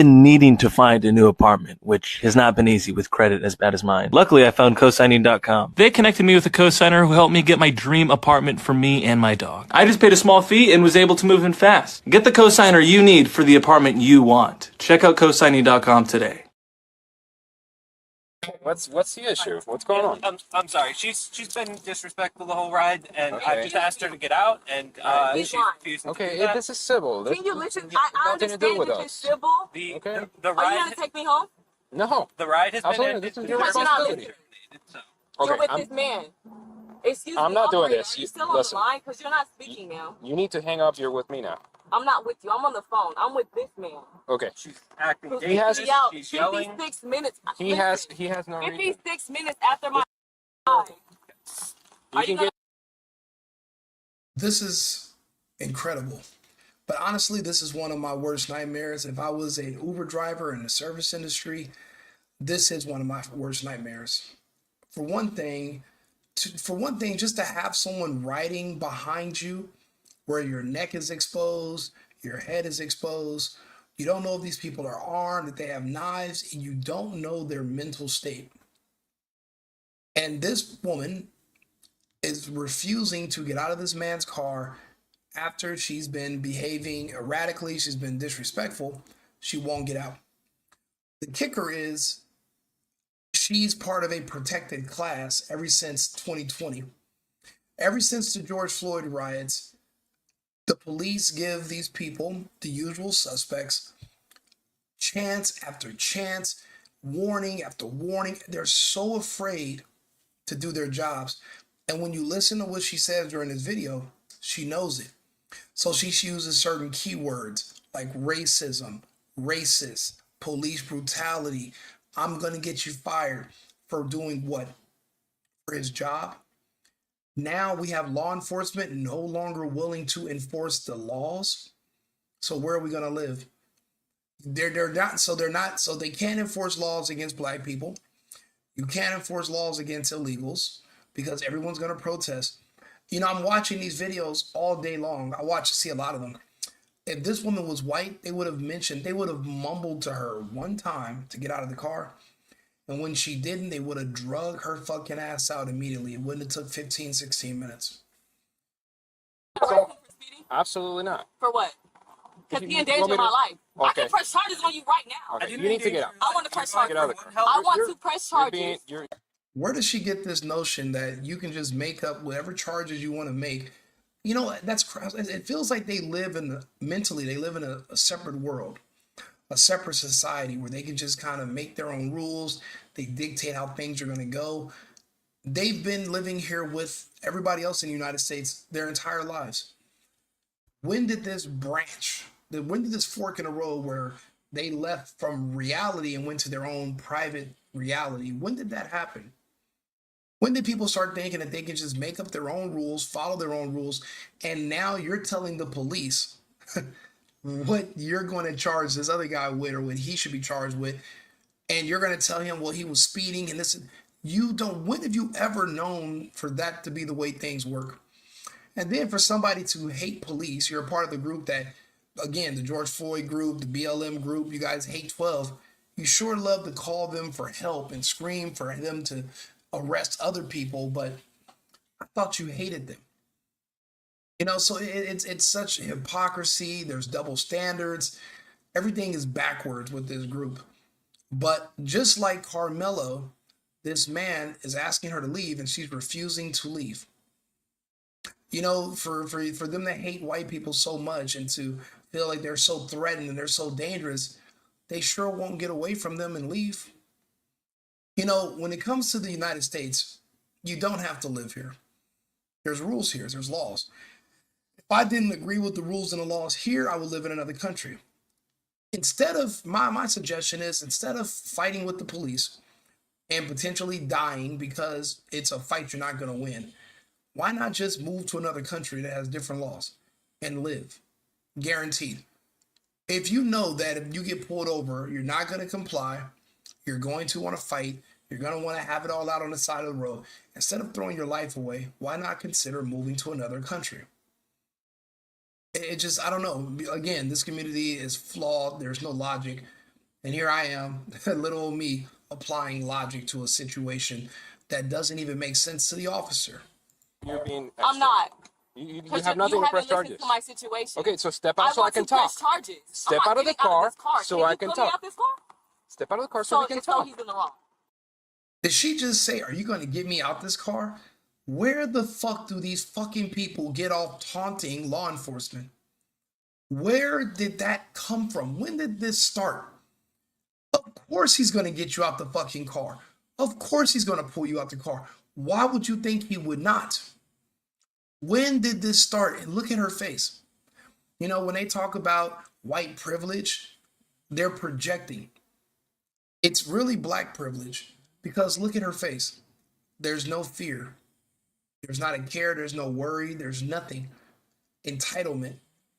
been needing to find a new apartment, which has not been easy with credit as bad as mine. Luckily, I found cosigning.com. They connected me with a cosigner who helped me get my dream apartment for me and my dog. I just paid a small fee and was able to move in fast. Get the cosigner you need for the apartment you want. Check out cosigning.com today. What's the issue? What's going on? I'm sorry. She's been disrespectful the whole ride, and Okay. I just asked her to get out, and she's refusing to do Okay, that. this is civil. Can you listen? This I nothing to understand do with that you're us. civil. The, Okay. the Are you ride gonna take me home? No. the ride has been Absolutely, ended. this is The your terms responsibility. have been terminated, so. You're Okay, with this man. Excuse me. I'm not doing operator, this. Are you still Listen. on the line? Because you're not speaking now. you need to hang up. You're with me now. I'm not with you. I'm on the phone. I'm with this man. Okay. She's acting Who's dangerous. kicking me out She's yelling. 56 minutes. He has no reason. 56 minutes after my ride. You can get. This is incredible. But honestly, this is one of my worst nightmares. If I was an Uber driver in the service industry, this is one of my worst nightmares. For one thing, just to have someone riding behind you where your neck is exposed, your head is exposed, you don't know if these people are armed, that they have knives, and you don't know their mental state. And this woman is refusing to get out of this man's car after she's been behaving erratically, she's been disrespectful, she won't get out. The kicker is she's part of a protected class ever since 2020. Ever since the George Floyd riots, the police give these people, the usual suspects, chance after chance, warning after warning. They're so afraid to do their jobs. And when you listen to what she says during this video, she knows it. So she uses certain keywords like racism, racist, police brutality. I'm going to get you fired for doing what? For his job. Now we have law enforcement no longer willing to enforce the laws. So where are we going to live? They're not, so they can't enforce laws against black people. You can't enforce laws against illegals because everyone's going to protest. You know, I'm watching these videos all day long. See a lot of them. If this woman was white, they would have mumbled to her one time to get out of the car. And when she didn't, they would have drug her fucking ass out immediately. It wouldn't have took 15, 16 minutes. So, absolutely not. For what? Because he you endangered want me to- my life. I Okay. can press charges on you right now. Okay, you need to get out. I want to press charges. Get out of the car. I want to press charges. Where does she get this notion that you can just make up whatever charges you want to make? You know, it feels like they live mentally, they live in a separate world, a separate society where they can just kind of make their own rules. They dictate how things are going to go. They've been living here with everybody else in the United States their entire lives. When did this fork in the road where they left from reality and went to their own private reality? When did that happen? When did people start thinking that they can just make up their own rules, follow their own rules, and now you're telling the police what you're going to charge this other guy with or what he should be charged with, and you're going to tell him, well, he was speeding and this. When have you ever known for that to be the way things work? And then for somebody to hate police, you're a part of the group that, again, the George Floyd group, the BLM group, you guys hate 12. You sure love to call them for help and scream for them to arrest other people, but I thought you hated them. You know, so it's such hypocrisy. There's double standards. Everything is backwards with this group. But just like Carmelo, this man is asking her to leave and she's refusing to leave. You know, for them to hate white people so much and to feel like they're so threatened and they're so dangerous, they sure won't get away from them and leave. You know, when it comes to the United States, you don't have to live here. There's rules here, there's laws. If I didn't agree with the rules and the laws here, I would live in another country. Instead of, my suggestion is, instead of fighting with the police and potentially dying because it's a fight you're not going to win, why not just move to another country that has different laws and live? Guaranteed. If you know that if you get pulled over, you're not going to comply, you're going to want to fight, you're going to want to have it all out on the side of the road, instead of throwing your life away, why not consider moving to another country? I don't know. Again, this community is flawed. There's no logic. And here I am, little old me, applying logic to a situation that doesn't even make sense to the officer. You're being extra. I'm not. You Because have nothing you to haven't press listened charges. to my situation. Okay, so step out so I want can to talk. press charges. Step I'm not out of the getting car this car. so Can I you can put talk. Me out this car? Step out of the car so we can it's talk. no, he's in the wrong. Did she just say, are you going to get me out this car? Where the fuck do these fucking people get off taunting law enforcement? Where did that come from? When did this start? Of course he's going to get you out the fucking car. Of course he's going to pull you out the car. Why would you think he would not? When did this start? And look at her face. You know, when they talk about white privilege, they're projecting. It's really black privilege because look at her face. There's no fear. There's not a care. There's no worry. There's nothing. Entitlement.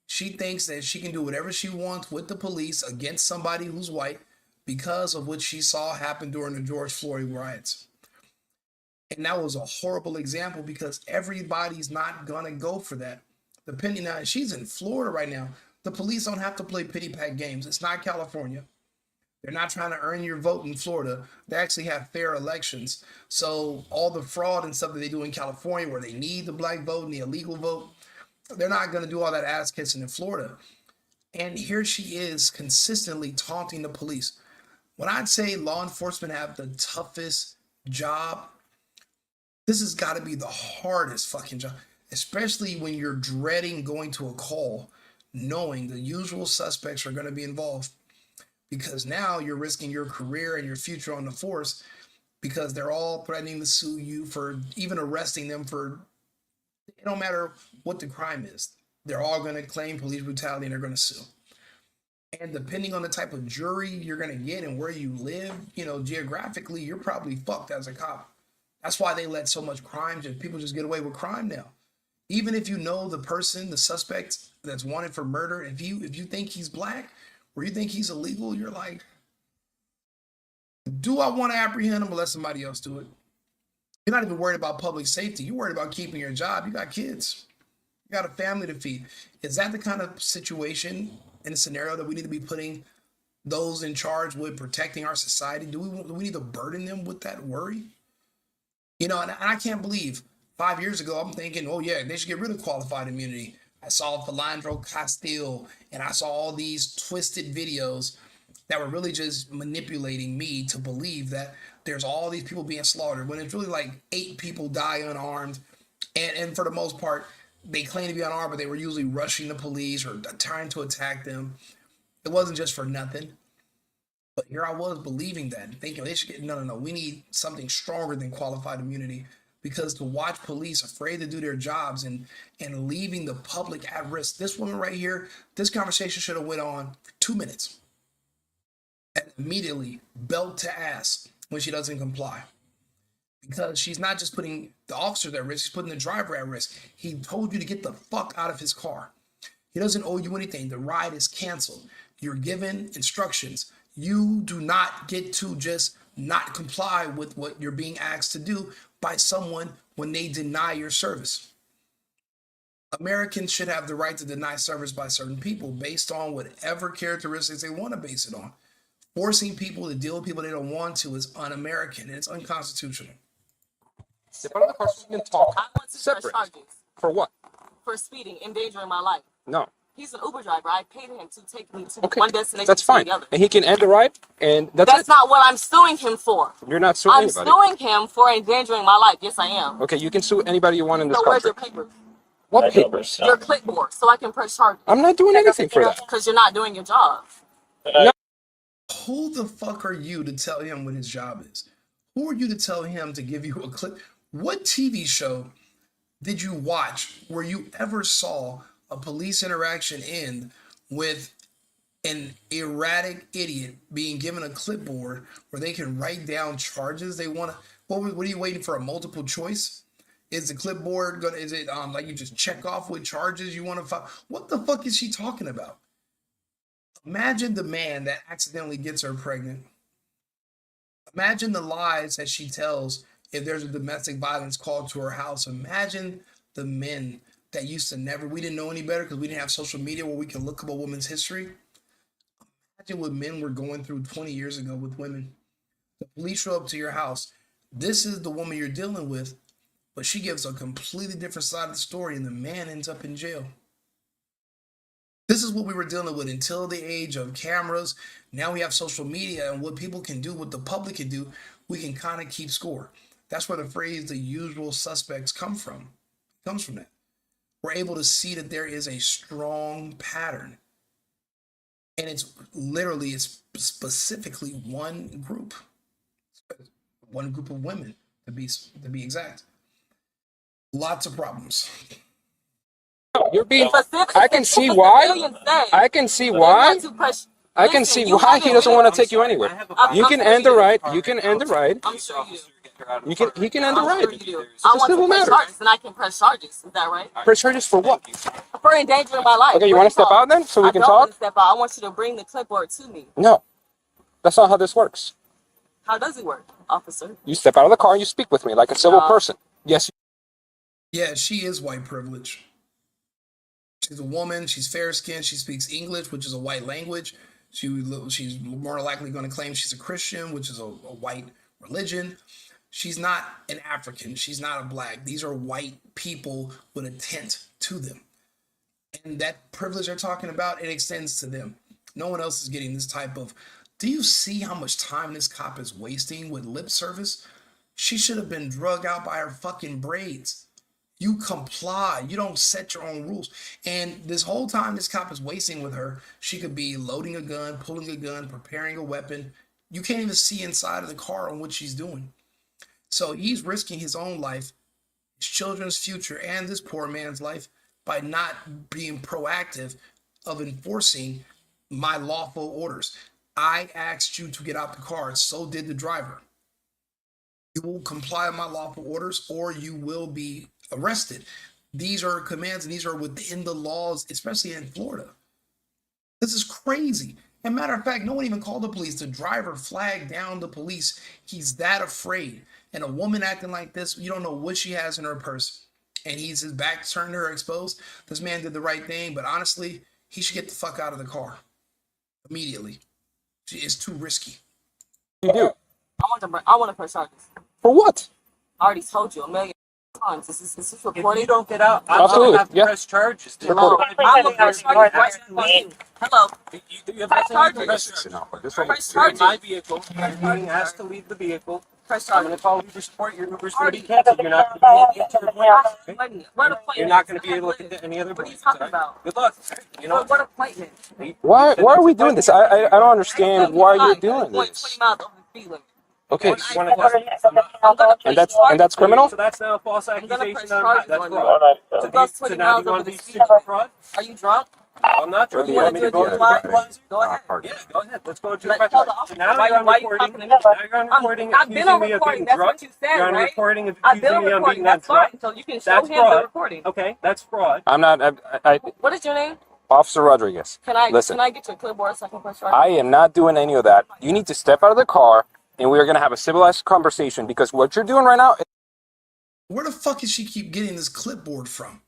She thinks that she can do whatever she wants with the police against somebody who's white because of what she saw happen during the George Floyd riots. And that was a horrible example because everybody's not going to go for that. Depending on, she's in Florida right now. The police don't have to play pity pat games. It's not California. They're not trying to earn your vote in Florida. They actually have fair elections. So all the fraud and stuff that they do in California where they need the black vote and the illegal vote, they're not going to do all that ass kissing in Florida. And here she is consistently taunting the police. When I'd say law enforcement have the toughest job, this has got to be the hardest fucking job, especially when you're dreading going to a call, knowing the usual suspects are going to be involved. Because now you're risking your career and your future on the force because they're all threatening to sue you for even arresting them for, it don't matter what the crime is. They're all going to claim police brutality and they're going to sue. And depending on the type of jury you're going to get and where you live, you know, geographically, you're probably fucked as a cop. That's why they let so much crime, people just get away with crime now. Even if you know the person, the suspect that's wanted for murder, if you think he's black or you think he's illegal, you're like, do I want to apprehend him or let somebody else do it? You're not even worried about public safety. You're worried about keeping your job. You got kids. You got a family to feed. Is that the kind of situation and scenario that we need to be putting those in charge with protecting our society? Do we need to burden them with that worry? You know, and I can't believe 5 years ago, I'm thinking, oh yeah, they should get rid of qualified immunity. I saw Philandro Castile and I saw all these twisted videos that were really just manipulating me to believe that there's all these people being slaughtered when it's really like 8 people die unarmed. And for the most part, they claim to be unarmed, but they were usually rushing the police or trying to attack them. It wasn't just for nothing. But here I was believing that, thinking they should get, no, we need something stronger than qualified immunity. Because to watch police afraid to do their jobs and leaving the public at risk. This woman right here, this conversation should have went on for 2 minutes. And immediately belt to ass when she doesn't comply. Because she's not just putting the officers at risk, she's putting the driver at risk. He told you to get the fuck out of his car. He doesn't owe you anything. The ride is canceled. You're given instructions. You do not get to just not comply with what you're being asked to do by someone when they deny your service. Americans should have the right to deny service by certain people based on whatever characteristics they want to base it on. Forcing people to deal with people they don't want to is un-American and it's unconstitutional. Step out of the car so we can talk. I want to press Separate. charges For what? for speeding, endangering my life. No. He's an Uber driver. I paid him to take me to Okay. one destination That's to fine. the other. And he can end the ride, and that's it. not what I'm suing him for. You're not suing I'm anybody. suing him for endangering my life. Yes, I am. Okay, you can sue anybody you want in this So where's country. your papers? What papers? Your clipboard, so I can press charges. I'm not doing anything for that. Because you're not doing your job. No. Who the fuck are you to tell him what his job is? Who are you to tell him to give you a clip? What TV show did you watch where you ever saw a police interaction end with an erratic idiot being given a clipboard where they can write down charges they want to? What are you waiting for? A multiple choice? Is the clipboard gonna? Is it like you just check off what charges you want to file? What the fuck is she talking about? Imagine the man that accidentally gets her pregnant. Imagine the lies that she tells if there's a domestic violence call to her house. Imagine the men that used to never, we didn't know any better because we didn't have social media where we can look up a woman's history. what men were going through 20 years ago with women. The police show up to your house. This is the woman you're dealing with, but she gives a completely different side of the story, and the man ends up in jail. This is what we were dealing with until the age of cameras. Now we have social media, and what people can do, what the public can do, we can kind of keep score. That's where the phrase "the usual suspects" comes from. It comes from that. We're able to see that there is a strong pattern, and it's specifically one group of women to be exact. Lots of problems. You're being. Specific- I can see the why. civilians say I can see they're why. not too precious. I can Listen, see you why he haven't doesn't been- want to take you anywhere. You can end the ride. You can end the ride. I'm sure you do. He can end the I'm ride. sure you do. It's I a want to civil press matter. charges, and I can press charges. Is that right? Press charges for what? For endangering my life. Okay, you What want to do step call out then, so we I can don't want talk? to step out. I want you to bring the clipboard to me. No, that's not how this works. How does it work, officer? You step out of the car and you speak with me like a civil No. person. Yes. Yeah, she is white privilege. She's a woman. She's fair-skinned. She speaks English, which is a white language. She's more likely going to claim she's a Christian, which is a white religion. She's not an African. She's not a black. These are white people with a tint to them. And that privilege they're talking about, it extends to them. No one else is getting this type of... Do you see how much time this cop is wasting with lip service? She should have been drugged out by her fucking braids. You comply. You don't set your own rules. And this whole time this cop is wasting with her, she could be loading a gun, pulling a gun, preparing a weapon. You can't even see inside of the car on what she's doing. So he's risking his own life, his children's future, and this poor man's life by not being proactive of enforcing my lawful orders. I asked you to get out the car. So did the driver. You will comply with my lawful orders or you will be arrested. These are commands and these are within the laws, especially in Florida. This is crazy. And matter of fact, no one even called the police. The driver flagged down the police. He's that afraid. And a woman acting like this, you don't know what she has in her purse. And his back turned to her exposed. This man did the right thing, but honestly, he should get the fuck out of the car immediately. It's too risky. You do. I want to press charges. For what? I already told you a million times. This is If recording. you don't get out, I'm Absolutely, gonna have to yeah. press charges. No, I'm gonna press charges right now on you. Hello. You have Press nothing to charges. press charges. Press You're in charges. my vehicle. You're being asked to leave the vehicle. Press I'm going charges. to call Uber support. Your Uber's going to be canceled. You're not going to be able to get to your appointment. What appointment? You're not going to be able to get any other What are you appointments. talking all right? about? Good luck. You know. What appointment? Why are we doing this? I don't understand why you're doing Going this. 20 miles over the speed limit. Okay, You want to test? I'm gonna and press that's criminal? So that's now a false I'm gonna accusation. press charges That's on fraud. you. So, That's so 20 now miles do you want over to be the speed sued for limit. fraud? Are you drunk? I'm not drunk. You You want want me to to do a go to DUI? breathalyzer? Go ahead. Yeah, go ahead. Let's go to Let's breathalyzer. tell the So officer now why you're on you recording. talking to me. Now you're on recording I've been accusing on me of recording. being That's drunk. what you said, You're on right? recording of I've been accusing on me of recording. being That's drunk. fine. So you can show That's him the fraud. recording. Okay, that's fraud. I'm not. What is your name? Officer Rodriguez. Can I get your clipboard so I can press charges? I am not doing any of that. You need to step out of the car, and we are going to have a civilized conversation because what you're doing right now. Where the fuck does she keep getting this clipboard from?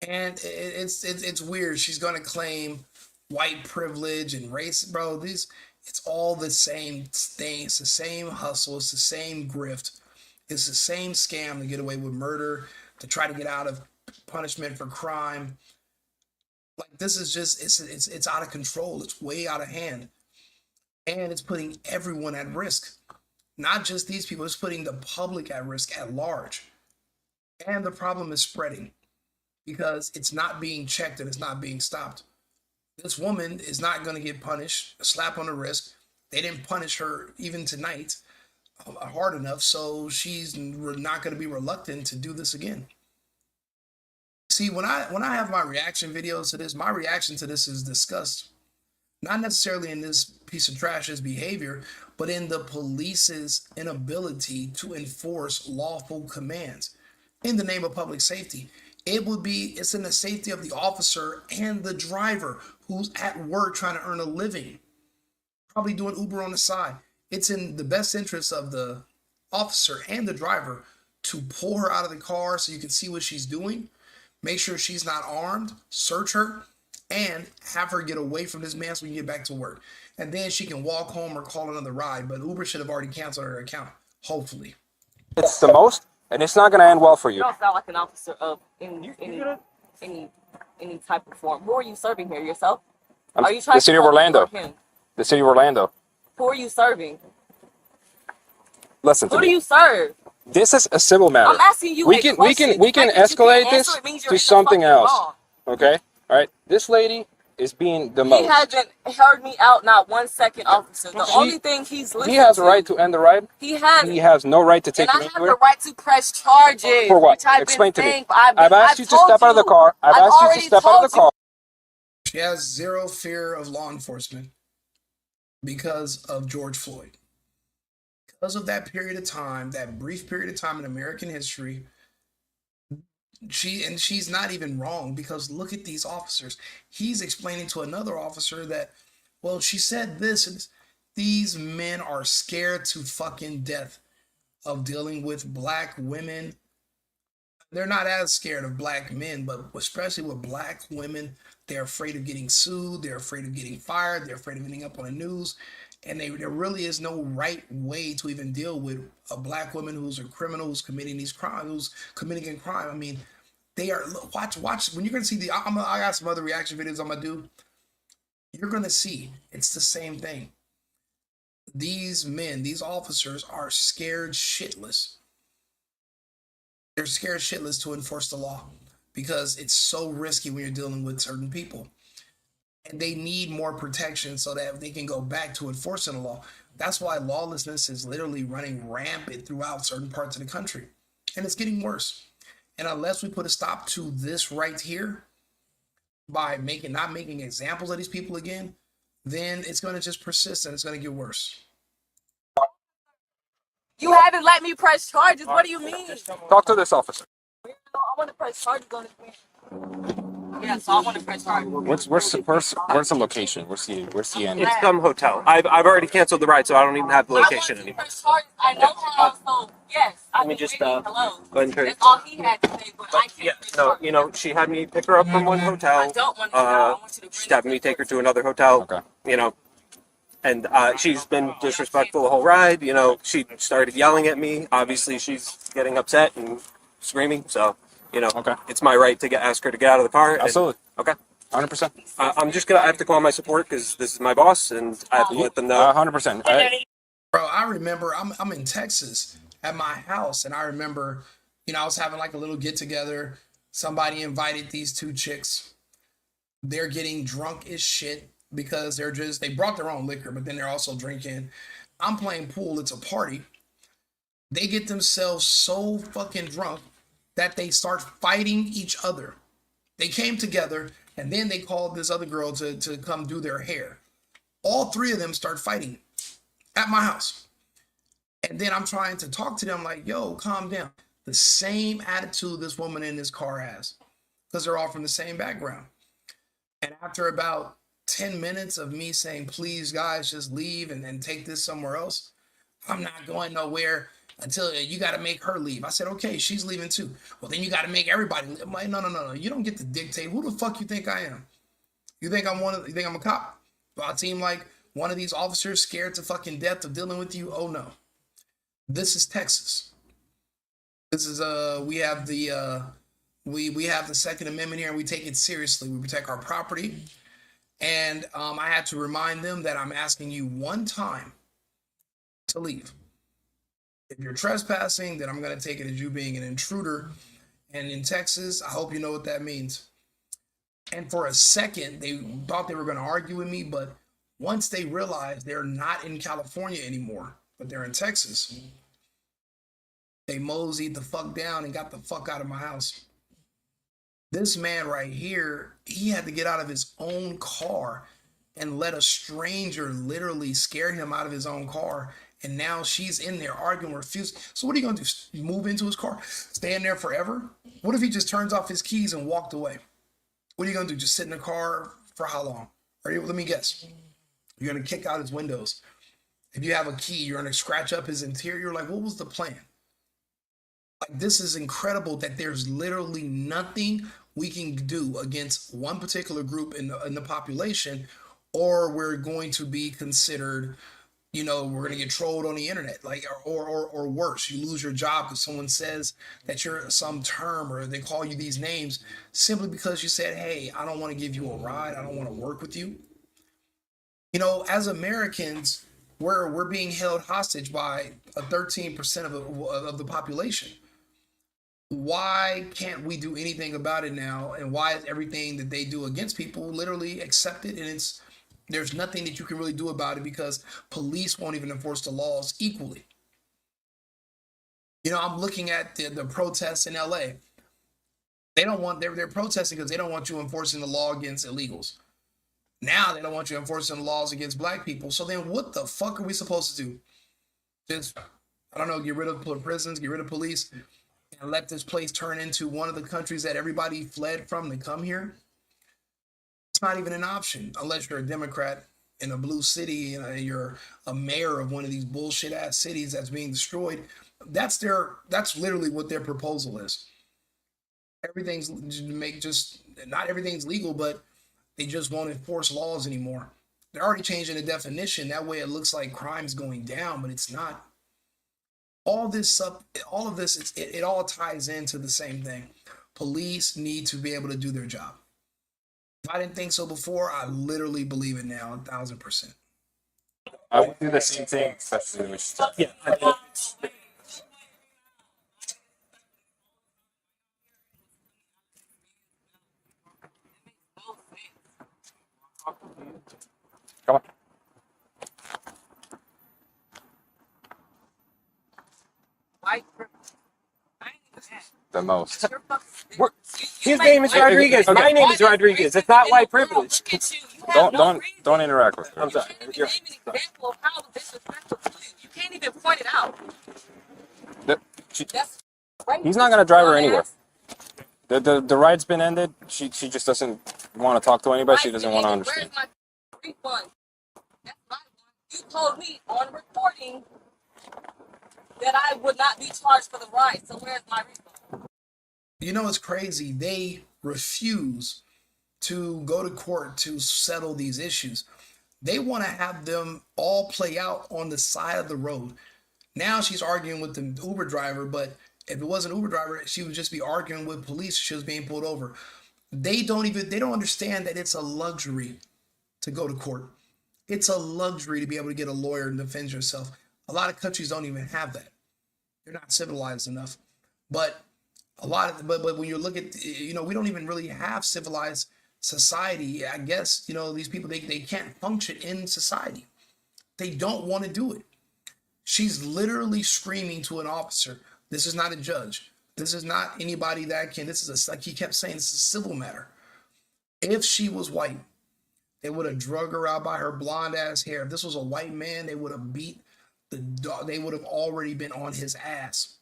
And it's weird. She's gonna claim white privilege and race, bro. It's all the same thing. It's the same hustle. It's the same grift. It's the same scam to get away with murder, to try to get out of punishment for crime. Like this is just it's out of control. It's way out of hand, and it's putting everyone at risk. Not just these people. It's putting the public at risk at large, and the problem is spreading because it's not being checked and it's not being stopped. This woman is not going to get punished, a slap on the wrist. They didn't punish her even tonight hard enough, so she's not going to be reluctant to do this again. See, when I have my reaction videos to this, my reaction to this is disgust. Not necessarily in this piece of trash's behavior, but in the police's inability to enforce lawful commands in the name of public safety. It's in the safety of the officer and the driver who's at work trying to earn a living, probably doing Uber on the side. It's in the best interest of the officer and the driver to pull her out of the car so you can see what she's doing, make sure she's not armed, search her, and have her get away from this man so we can get back to work. And then she can walk home or call another ride. But Uber should have already canceled her account, hopefully. It's the most, and it's not going to end well for You you. don't sound like an officer of any type of form. Who are you serving here? Yourself? Are you trying The city to of Orlando. serve him? The city of Orlando. Who are you serving? Listen to Who do me. you serve? This is a civil matter. I'm asking you We a can question. we can The fact that you escalate can't this answer it means you're to in the something fucking else. wrong. Okay? All right. This lady is being the He most. hasn't heard me out not 1 second, officer. The only thing he's listening to. He has a right to end the ride. He has. He has no right to take And you I have anywhere. the right to press charges. For what? Which I've Explain to been me. saying, I've asked you to step out of the car. I've asked you to already step out of the told car. She has zero fear of law enforcement because of George Floyd. Because of that period of time, that brief period of time in American history, she's not even wrong, because look at these officers. He's explaining to another officer that, well, she said this, and these men are scared to fucking death of dealing with black women. They're not as scared of black men, but especially with black women, they're afraid of getting sued. They're afraid of getting fired. They're afraid of ending up on the news. And there really is no right way to even deal with a black woman who's a criminal, who's committing these crimes, who's committing a crime. I mean, they are, watch, when you're going to see I got some other reaction videos I'm going to do. You're going to see it's the same thing. These men, these officers are scared shitless. They're scared shitless to enforce the law because it's so risky when you're dealing with certain people. And they need more protection so that they can go back to enforcing the law. That's why lawlessness is literally running rampant throughout certain parts of the country. And it's getting worse. And unless we put a stop to this right here by not making examples of these people again, then it's going to just persist and it's going to get worse. You haven't let me press charges. What do you mean? Talk to this officer. I want to press charges on this man. Yeah, so I want to press charges. Where's the location? Where's the end? It's some hotel. I've already canceled the ride, so I don't even have the location anymore. Press charges. I know how, so yes. Let me just hello. go ahead and turn it. That's all he had to say, but I Yeah, can't. no, you know, she had me pick her up from one hotel. I don't want to. I want you to She's having me take her to another hotel. Okay. You know, and she's been disrespectful the whole ride. You know, she started yelling at me. Obviously, she's getting upset and screaming. So, you know, Okay. it's my right to ask her to get out of the car. Absolutely. Okay. 100%. I have to call my support because this is my boss, and I have to let them know. 100%. Bro, I remember I'm in Texas at my house, and I remember, I was having like a little get together. Somebody invited these two chicks. They're getting drunk as shit because they brought their own liquor, but then they're also drinking. I'm playing pool. It's a party. They get themselves so fucking drunk that they start fighting each other. They came together, and then they called this other girl to come do their hair. All three of them start fighting at my house. And then I'm trying to talk to them like, yo, calm down. The same attitude this woman in this car has, because they're all from the same background. And after about 10 minutes of me saying, please, guys, just leave and take this somewhere else, I'm not going nowhere until you got to make her leave. I said, okay, she's leaving too. Well, then you got to make everybody leave. I'm like, no. You don't get to dictate. Who the fuck you think I am? You think you think I'm a cop? Do I seem like one of these officers scared to fucking death of dealing with you? Oh no. This is Texas. This is we have the we have the Second Amendment here, and we take it seriously. We protect our property. And I had to remind them that I'm asking you one time to leave. If you're trespassing, then I'm going to take it as you being an intruder. And in Texas, I hope you know what that means. And for a second, they thought they were going to argue with me, but once they realized they're not in California anymore, but they're in Texas, they moseyed the fuck down and got the fuck out of my house. This man right here, he had to get out of his own car and let a stranger literally scare him out of his own car. And now she's in there arguing, refusing. So what are you going to do? Move into his car? Stay in there forever? What if he just turns off his keys and walked away? What are you going to do? Just sit in the car for how long? Let me guess. You're going to kick out his windows. If you have a key, you're going to scratch up his interior. Like, what was the plan? Like, this is incredible that there's literally nothing we can do against one particular group in the population, or we're going to be considered, we're going to get trolled on the internet, like, or worse, you lose your job because someone says that you're some term, or they call you these names simply because you said, hey, I don't want to give you a ride, I don't want to work with you. As Americans, we're being held hostage by a 13% of the population. Why can't we do anything about it now? And why is everything that they do against people literally accepted? And there's nothing that you can really do about it because police won't even enforce the laws equally. I'm looking at the protests in LA. They're protesting because they don't want you enforcing the law against illegals. Now they don't want you enforcing the laws against black people. So then what the fuck are we supposed to do? Just, I don't know, get rid of prisons, get rid of police, and let this place turn into one of the countries that everybody fled from to come here? It's not even an option unless you're a Democrat in a blue city and you're a mayor of one of these bullshit ass cities that's being destroyed. That's literally what their proposal is. Not everything's legal, but they just won't enforce laws anymore. They're already changing the definition. That way it looks like crime's going down, but it's not. All of this, it all ties into the same thing. Police need to be able to do their job. If I didn't think so before, I literally believe it now, 1,000%. I would do the same thing, especially with stuff. Yeah. Come on. White privilege. I ain't even mad. The most. You're fucking- We're- His name is Rodriguez. Okay. My name is Rodriguez. It's not white privilege. Look at you. You have Don't interact with her. I'm sorry. You can't even name an example of how disrespectful to you. You can't even point it out. That's right. He's not gonna drive her anywhere. The ride's been ended. She just doesn't want to talk to anybody. She doesn't want to understand. Where's my refund? That's my one. You told me on recording that I would not be charged for the ride. So where's my refund? It's crazy. They refuse to go to court to settle these issues. They want to have them all play out on the side of the road. Now she's arguing with the Uber driver, but if it wasn't an Uber driver, she would just be arguing with police. She was being pulled over. They don't understand that it's a luxury to go to court. It's a luxury to be able to get a lawyer and defend yourself. A lot of countries don't even have that. They're not civilized enough. But but when you look at, we don't even really have civilized society. I guess, these people, they can't function in society. They don't want to do it. She's literally screaming to an officer. This is not a judge. This is not anybody like he kept saying, this is a civil matter. If she was white, they would have drug her out by her blonde ass hair. If this was a white man, they would have beat the dog. They would have already been on his ass.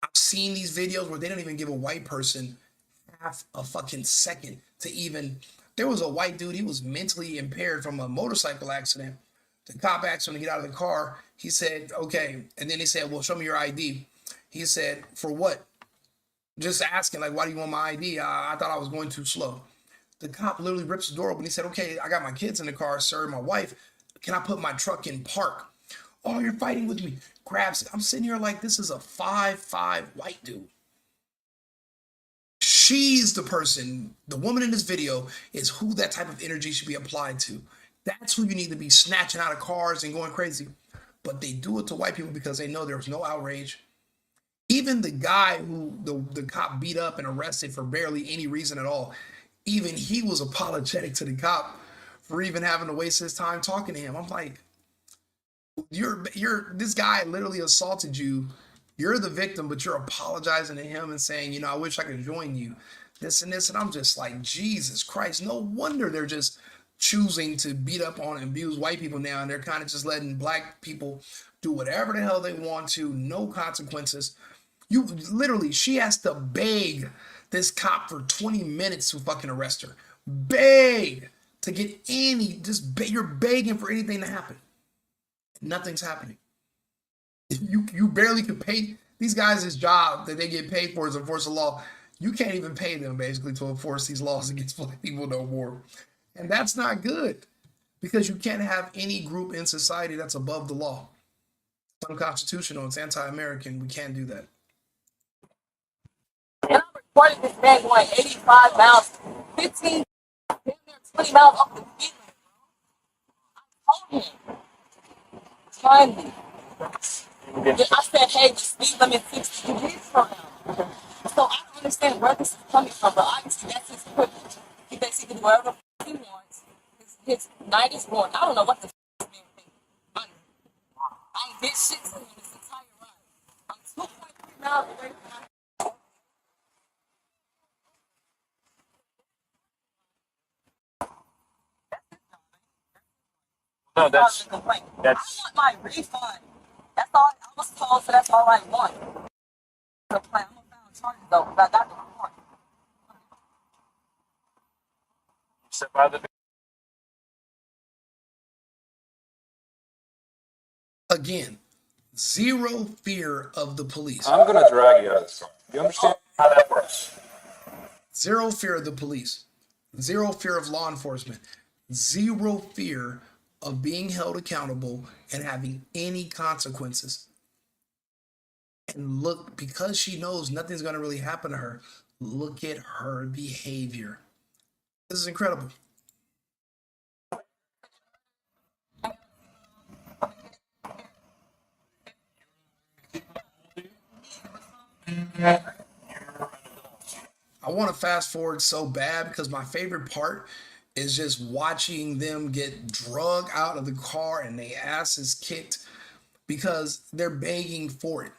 I've seen these videos where they don't even give a white person half a fucking second to even. There was a white dude, he was mentally impaired from a motorcycle accident. The cop asked him to get out of the car. He said, okay. And then he said, well, show me your ID. He said, for what? Just asking, like, why do you want my ID? I thought I was going too slow. The cop literally rips the door open. He said, okay, I got my kids in the car, sir, my wife. Can I put my truck in park? Oh, you're fighting with me. Grabs it. I'm sitting here like, this is a 5'5" white dude. She's the person, the woman in this video is who that type of energy should be applied to. That's who you need to be snatching out of cars and going crazy. But they do it to white people because they know there's no outrage. Even the guy who the cop beat up and arrested for barely any reason at all, even he was apologetic to the cop for even having to waste his time talking to him. I'm like, this guy literally assaulted you. You're the victim, but you're apologizing to him and saying, I wish I could join you. This and this. And I'm just like, Jesus Christ. No wonder they're just choosing to beat up on and abuse white people now. And they're kind of just letting black people do whatever the hell they want to. No consequences. She has to beg this cop for 20 minutes to fucking arrest her. Beg to get you're begging for anything to happen. Nothing's happening. You barely could pay these guys' job that they get paid for is enforce the law. You can't even pay them basically to enforce these laws against black people no more. And that's not good because you can't have any group in society that's above the law. It's unconstitutional. It's anti-American. We can't do that. And I recorded this man going 85 miles, 15, damn near 20 miles off the speed limit. I told him, timely. I said, hey, the speed limit 60 degrees from now. So I don't understand where this is coming from, but obviously that's his privilege. He basically do whatever he wants. His night is born. I don't know what the man thinks. I ain't did shit to him this entire ride. I'm 2.3 miles away from my No, that's complaint. that's. I want my refund. That's all I was told, so that's all I want. I'm gonna file charges though, because I got the report. Set by the. Again, zero fear of the police. I'm gonna drag you out of this car. You understand how that works? Zero fear of the police. Zero fear of law enforcement. Zero fear of being held accountable and having any consequences. And look, because she knows nothing's going to really happen to her, look at her behavior. This is incredible. I want to fast forward so bad because my favorite part is just watching them get drug out of the car and their asses kicked because they're begging for it.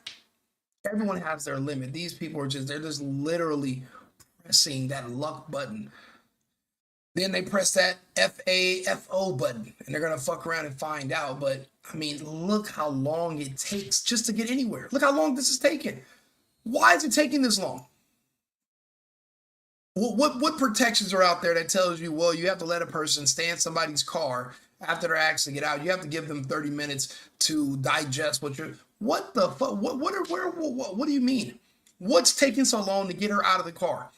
Everyone has their limit. These people are they're just literally pressing that luck button. Then they press that FAFO button and they're going to fuck around and find out. But I mean, look how long it takes just to get anywhere. Look how long this is taking. Why is it taking this long? What protections are out there that tells you, well, you have to let a person stay in somebody's car after they're actually get out. You have to give them 30 minutes to digest what the fuck? What do you mean? What's taking so long to get her out of the car?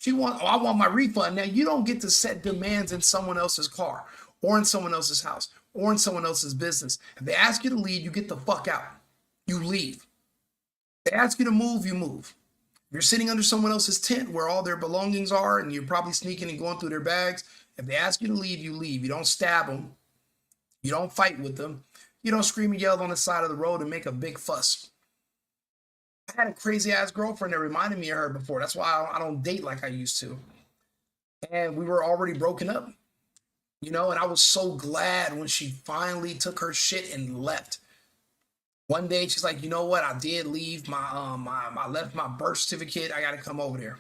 I want my refund. Now you don't get to set demands in someone else's car or in someone else's house or in someone else's business. If they ask you to leave, you get the fuck out. You leave. They ask you to move, you move. If you're sitting under someone else's tent where all their belongings are and you're probably sneaking and going through their bags, if they ask you to leave, you leave. You don't stab them. You don't fight with them. You don't scream and yell on the side of the road and make a big fuss. I had a crazy ass girlfriend that reminded me of her before. That's why I don't date like I used to. And we were already broken up, and I was so glad when she finally took her shit and left. One day she's like, you know what? I did leave I left my birth certificate. I got to come over there.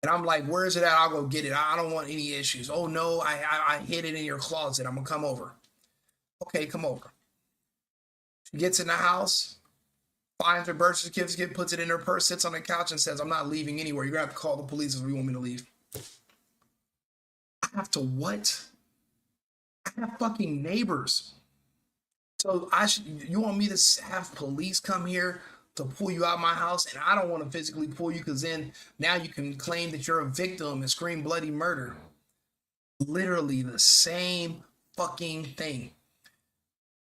And I'm like, where is it at? I'll go get it. I don't want any issues. Oh no, I hid it in your closet. I'm going to come over. Okay, come over. She gets in the house, finds her birth certificate, puts it in her purse, sits on the couch and says, I'm not leaving anywhere. You're going to have to call the police if you want me to leave. I have to what? I have fucking neighbors. So you want me to have police come here to pull you out of my house, and I don't want to physically pull you because then now you can claim that you're a victim and scream bloody murder. Literally the same fucking thing.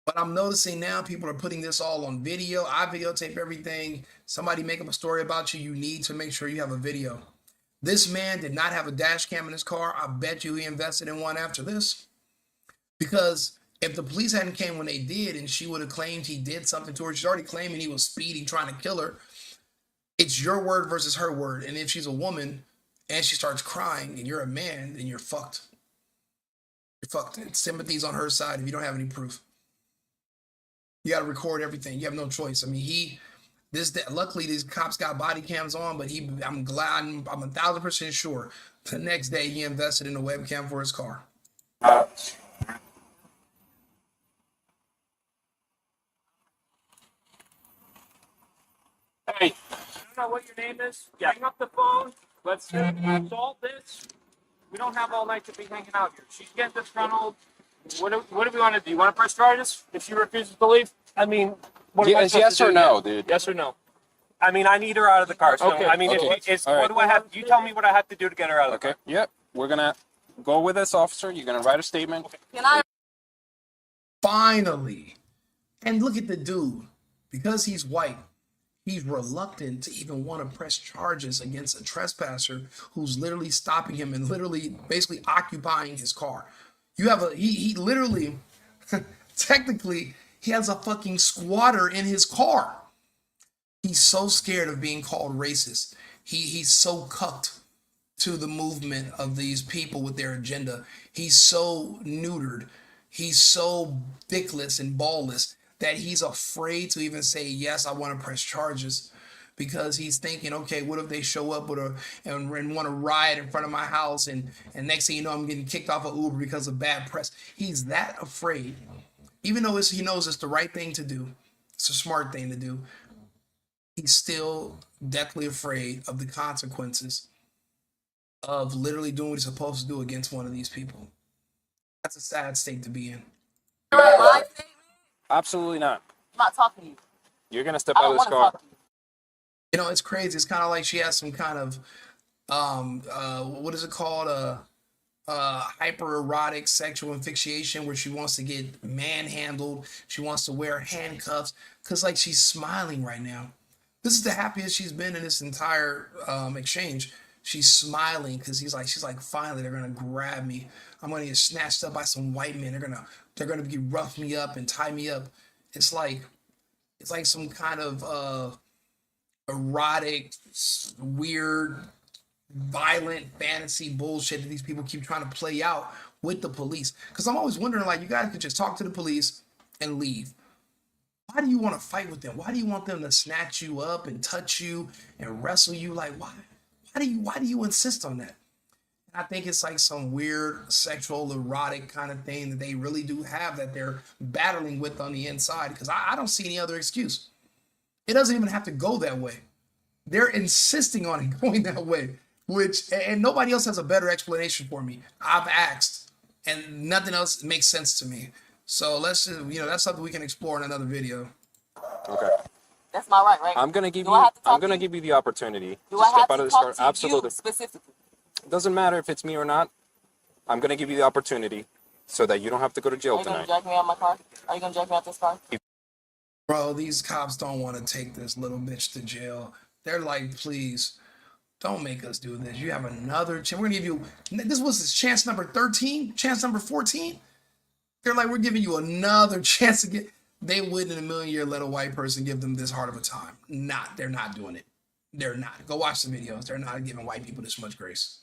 But I'm noticing now people are putting this all on video. I videotape everything. Somebody make up a story about you. You need to make sure you have a video. This man did not have a dash cam in his car. I bet you he invested in one after this. Because if the police hadn't came when they did and she would have claimed he did something to her, she's already claiming he was speeding, trying to kill her. It's your word versus her word. And if she's a woman and she starts crying and you're a man, then you're fucked. You're fucked. And sympathy's on her side if you don't have any proof. You got to record everything. You have no choice. I mean, luckily these cops got body cams on, but I'm glad, I'm 1,000% sure the next day he invested in a webcam for his car. Hey, I don't know what your name is. Yeah. Hang up the phone. Let's solve this. We don't have all night to be hanging out here. She's getting disgruntled. What do we want to do? You want to press charges if she refuses to leave? I mean, what am I supposed to do? Yes or no, dude? Yes or no? I mean, I need her out of the car. So, Okay, I mean, okay. it's All right. what do I have? You tell me what I have to do to get her out of the car. Okay. Yep. We're gonna go with this officer. You're gonna write a statement. Can I? Finally. And look at the dude. Because he's white, he's reluctant to even want to press charges against a trespasser who's literally stopping him and literally basically occupying his car. You have he literally, technically, he has a fucking squatter in his car. He's so scared of being called racist. He's so cucked to the movement of these people with their agenda. He's so neutered. He's so dickless and ballless that he's afraid to even say, yes, I want to press charges, because he's thinking, okay, what if they show up with and want to riot in front of my house, and next thing you know, I'm getting kicked off of Uber because of bad press. He's that afraid, even though he knows it's the right thing to do. It's a smart thing to do. He's still deathly afraid of the consequences of literally doing what he's supposed to do against one of these people. That's a sad state to be in. My statement? Absolutely not. I'm not talking to you. You're gonna step I out don't of this want to car. talk to you. You know, it's crazy. It's kind of like she has some kind of what is it called? Hypererotic sexual asphyxiation, where she wants to get manhandled. She wants to wear handcuffs because, like, she's smiling right now. This is the happiest she's been in this entire exchange. She's smiling because she's like, finally, they're gonna grab me. I'm gonna get snatched up by some white men. They're gonna rough me up and tie me up. It's like some kind of erotic, weird, violent fantasy bullshit that these people keep trying to play out with the police. Because I'm always wondering, like, you guys could just talk to the police and leave. Why do you want to fight with them? Why do you want them to snatch you up and touch you and wrestle you? Like, why do you insist on that? And I think it's like some weird sexual erotic kind of thing that they really do have, that they're battling with on the inside, because I don't see any other excuse. It doesn't even have to go that way. They're insisting on it going that way, and nobody else has a better explanation for me. I've asked, and nothing else makes sense to me. So let's just, that's something we can explore in another video. Okay. That's my right, right? I'm gonna give Do I have to talk I'm gonna to you? give you the opportunity Do to I step have out to of this car. talk to Absolutely. you specifically? It doesn't matter if it's me or not. I'm gonna give you the opportunity so that you don't have to go to Are jail you gonna tonight. drag me out my car? Are you gonna drag me out this car? Bro, these cops don't want to take this little bitch to jail. They're like, please, don't make us do this. You have another chance. We're gonna give you, this was chance number 13, chance number 14. They're like, we're giving you another chance to get. They wouldn't in a million years let a white person give them this hard of a time. They're not doing it. They're not. Go watch the videos. They're not giving white people this much grace.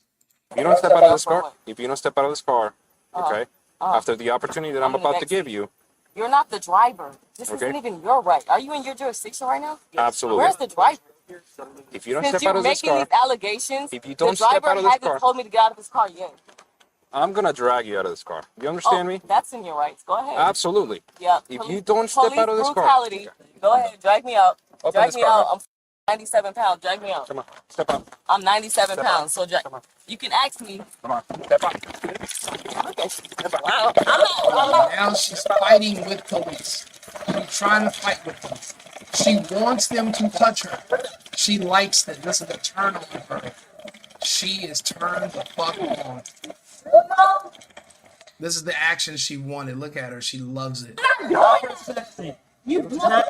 If you don't step out of this car, Uh-huh. okay, after the opportunity that I'm about to give you, You're not the driver. This Okay. isn't even your right. Are you in your jurisdiction right now? absolutely. Where's the driver? If you don't Since step out you're of this making car, these allegations, if you don't the step driver out of this hasn't car- told me to get out of his car yet. I'm gonna drag you out of this car. You understand me? That's in your rights. Go ahead. Absolutely. Yeah. If you don't step police out of this car, brutality. Go ahead. Drag me out. Open Drag this me car out. up. I'm 97 pounds. Drag me out. come on, step out. I'm 97 Step pounds. out. So Come on. you can ask me. Come on, step out. Wow. I'm not. Now she's fighting with police. She's trying to fight with them. She wants them to touch her. She likes that. This is a turn on for her. She is turned the fuck on. This is the action she wanted. Look at her. She loves it. You mother.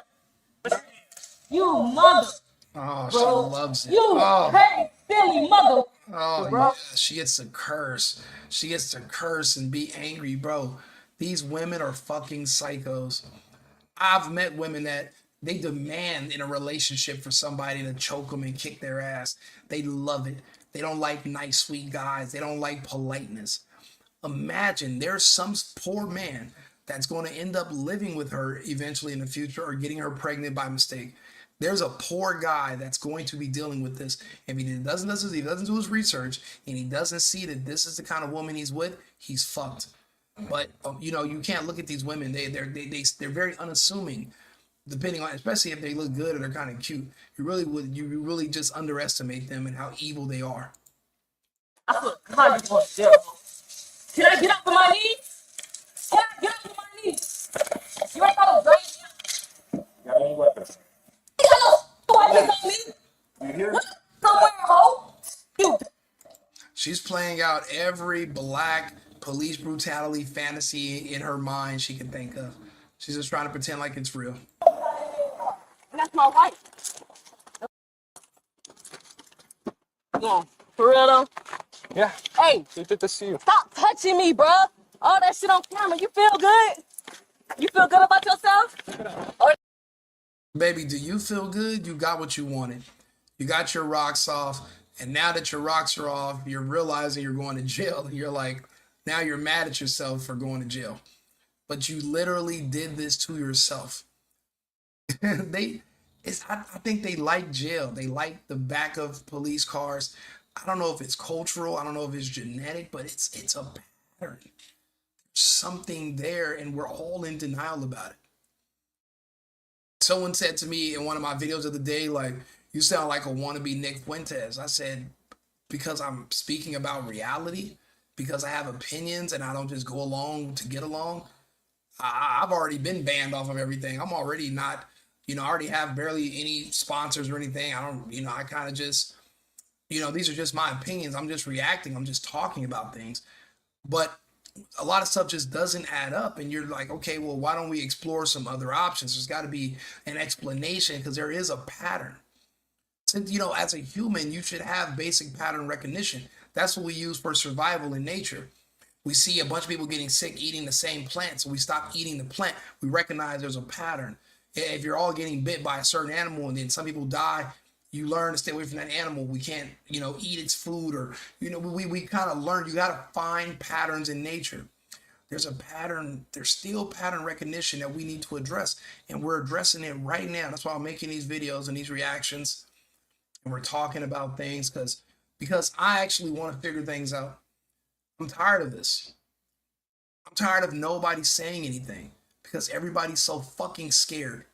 You mother. Oh, she loves it. You Oh, hey, silly mother. oh yeah. She gets to curse. She gets to curse and be angry, bro. These women are fucking psychos. I've met women that they demand in a relationship for somebody to choke them and kick their ass. They love it. They don't like nice, sweet guys. They don't like politeness. Imagine there's some poor man that's going to end up living with her eventually in the future, or getting her pregnant by mistake. There's a poor guy that's going to be dealing with this. If he doesn't do his research, and he doesn't see that this is the kind of woman he's with, he's fucked. But you can't look at these women. They're very unassuming, depending on, especially if they look good or they're kind of cute. You really just underestimate them and how evil they are. Can I get up on my knees? Can I get up on my knees? You ain't gonna drag me out. Got any weapons? Why you gonna What? Somewhere, hoe. You. She's playing out every black police brutality fantasy in her mind she can think of. She's just trying to pretend like it's real. And that's my wife. Yeah. For real though? Yeah. Hey, So good to see you. stop touching me, bruh. All that shit on camera. You feel good? You feel good about yourself? Or Baby, do you feel good? You got what you wanted. You got your rocks off. And now that your rocks are off, you're realizing you're going to jail. You're like, now you're mad at yourself for going to jail. But you literally did this to yourself. I think they like jail. They like the back of police cars. I don't know if it's cultural. I don't know if it's genetic, but it's a pattern. There's something there, and we're all in denial about it. Someone said to me in one of my videos of the day, like, you sound like a wannabe Nick Fuentes. I said, because I'm speaking about reality, because I have opinions and I don't just go along to get along. I've already been banned off of everything. I'm already not, I already have barely any sponsors or anything. I don't, I kind of just, these are just my opinions. I'm just reacting. I'm just talking about things. But a lot of stuff just doesn't add up. And you're like, okay, well, why don't we explore some other options? There's got to be an explanation because there is a pattern. Since, as a human, you should have basic pattern recognition. That's what we use for survival in nature. We see a bunch of people getting sick eating the same plant, so we stop eating the plant. We recognize there's a pattern. If you're all getting bit by a certain animal and then some people die, you learn to stay away from that animal. We can't, eat its food, or, we kind of learn. You got to find patterns in nature. There's a pattern. There's still pattern recognition that we need to address, and we're addressing it right now. That's why I'm making these videos and these reactions, and we're talking about things because I actually want to figure things out. I'm tired of this. I'm tired of nobody saying anything because everybody's so fucking scared.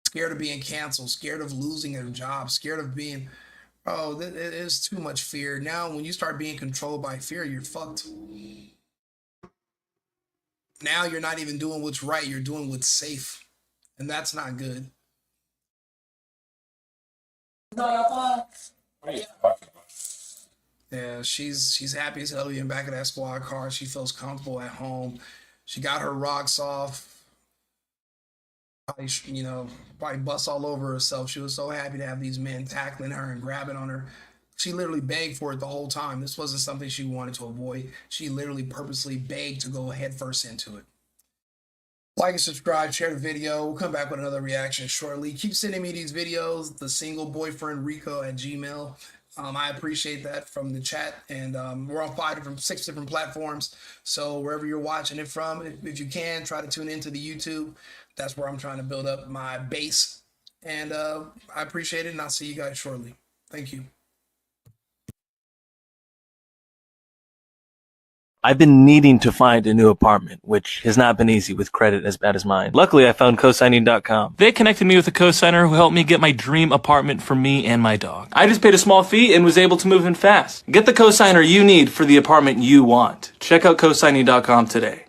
Scared of being canceled, scared of losing their job, scared of being, there's too much fear. Now, when you start being controlled by fear, you're fucked. Now you're not even doing what's right, you're doing what's safe. And that's not good. Yeah, she's happy as hell being back in that squad car. She feels comfortable at home. She got her rocks off. Probably bust all over herself. She was so happy to have these men tackling her and grabbing on her. She literally begged for it the whole time. This wasn't something she wanted to avoid. She literally purposely begged to go head first into it. Like and subscribe, share the video. We'll come back with another reaction shortly. Keep sending me these videos, the single boyfriend Rico at Gmail. I appreciate that from the chat, and we're on 6 different platforms. So wherever you're watching it from, if you can, try to tune into the YouTube. That's where I'm trying to build up my base, and I appreciate it, and I'll see you guys shortly. Thank you. I've been needing to find a new apartment, which has not been easy with credit as bad as mine. Luckily, I found cosigning.com. They connected me with a cosigner who helped me get my dream apartment for me and my dog. I just paid a small fee and was able to move in fast. Get the cosigner you need for the apartment you want. Check out cosigning.com today.